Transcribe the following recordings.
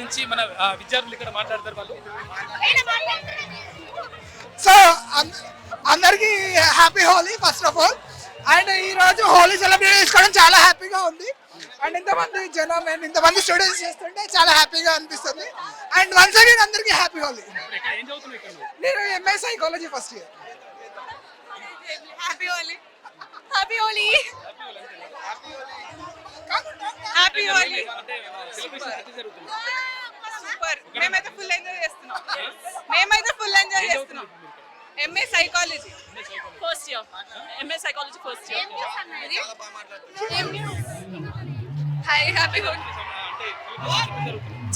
నుంచి మన విద్యార్థులు ఇక్కడ మాట్లాడతారు వాళ్ళు. సో అందరికీ happy Holi first of all. And ఈ రోజు హోలీ సెలబ్రేట్ చేసుకోవడం చాలా హ్యాపీగా ఉంది. అండ్ ఇంతమంది జనం అండ్ ఇంతమంది స్టూడెంట్స్ చేస్తుంటే చాలా హ్యాపీగా అనిపిస్తుంది. అండ్ వన్స్ అగైన్ అందరికీ హ్యాపీ హోలీ. నేను MA psychology first year. Happy Holi. Happy Holi. Happy Holi. Super. మేమైతే ఫుల్ ఎంజాయ్ చేస్తున్నాం. MA psychology first year. MA psychology first year. Hi happy Holi.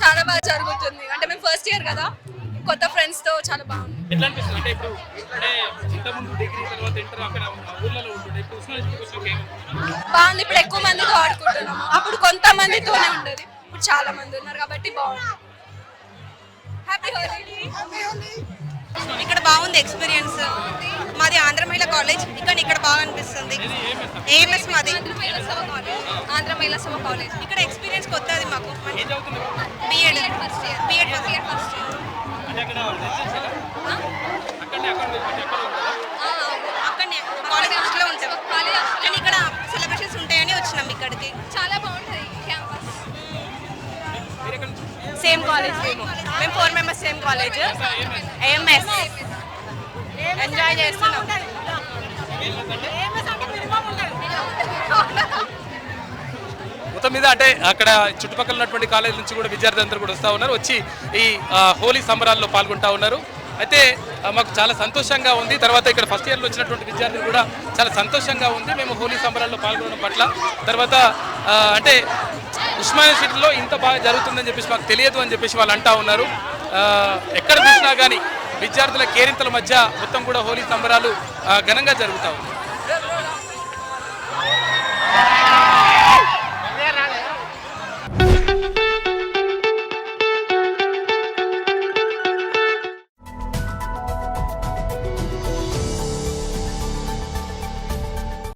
చాలా బాగా జరుగుతుంది. అంటే మేము ఫస్ట్ ఇయర్ కదా, కొత్త ఫ్రెండ్స్ తో చాలా బాగుంది. ఎట్లా అనిపిస్తుంది అంటే ఇప్పుడు అంటే ఇంతకుముందు డిగ్రీ తర్వాత ఇంటర్ అక్కడ ఊర్లలో ఉంటుండే ఇప్పుడు ఉస్మానియాకి వచ్చాక బాగుంది. ఇప్పుడు ఎక్కువ మందితో ఆడుకుంటున్నాము. అప్పుడు కొంతమందితోనే ఉండేది, ఇప్పుడు చాలా మంది ఉన్నారు కాబట్టి బాగుంది. హ్యాపీ హోలీ. ఇక్కడ బాగుంది ఎక్స్పీరియన్స్. మాది ఆంధ్ర మహిళా కాలేజ్. ఇక్కడ బాగా అనిపిస్తుంది. ఏఎంఎస్ మాది ఆంధ్ర మహిళా సభ కాలేజ్. ఇక్కడ ఎక్స్పీరియన్స్ కొత్తది మాకు. BEd first year. అక్కడనే కాలేజ్ హాస్టల్లో ఉంటాం. కానీ ఇక్కడ సెలబ్రేషన్స్ ఉంటాయని వచ్చినాం ఇక్కడికి. చాలా బాగుంటుంది క్యాంపస్. Same college. మేము 4 members same college. AMS enjoy చేస్తున్నాం. మొత్తం మీద అంటే అక్కడ చుట్టుపక్కల ఉన్నటువంటి కాలేజ్ నుంచి కూడా విద్యార్థులందరూ కూడా వస్తూ ఉన్నారు, వచ్చి ఈ హోలీ సంబరాల్లో పాల్గొంటూ ఉన్నారు. అయితే మాకు చాలా సంతోషంగా ఉంది. తర్వాత ఇక్కడ ఫస్ట్ ఇయర్లో వచ్చినటువంటి విద్యార్థులు కూడా చాలా సంతోషంగా ఉంది మేము హోలీ సంబరాల్లో పాల్గొనడం పట్ల. తర్వాత అంటే ఉస్మానియా సిటీలో ఇంత బాగా జరుగుతుందని చెప్పేసి మాకు తెలియదు అని చెప్పేసి వాళ్ళు అంటూ ఉన్నారు. ఎక్కడ చూసినా కానీ విద్యార్థుల కేరింతల మధ్య మొత్తం కూడా హోలీ సంబరాలు ఘనంగా జరుగుతూ ఉన్నాయి.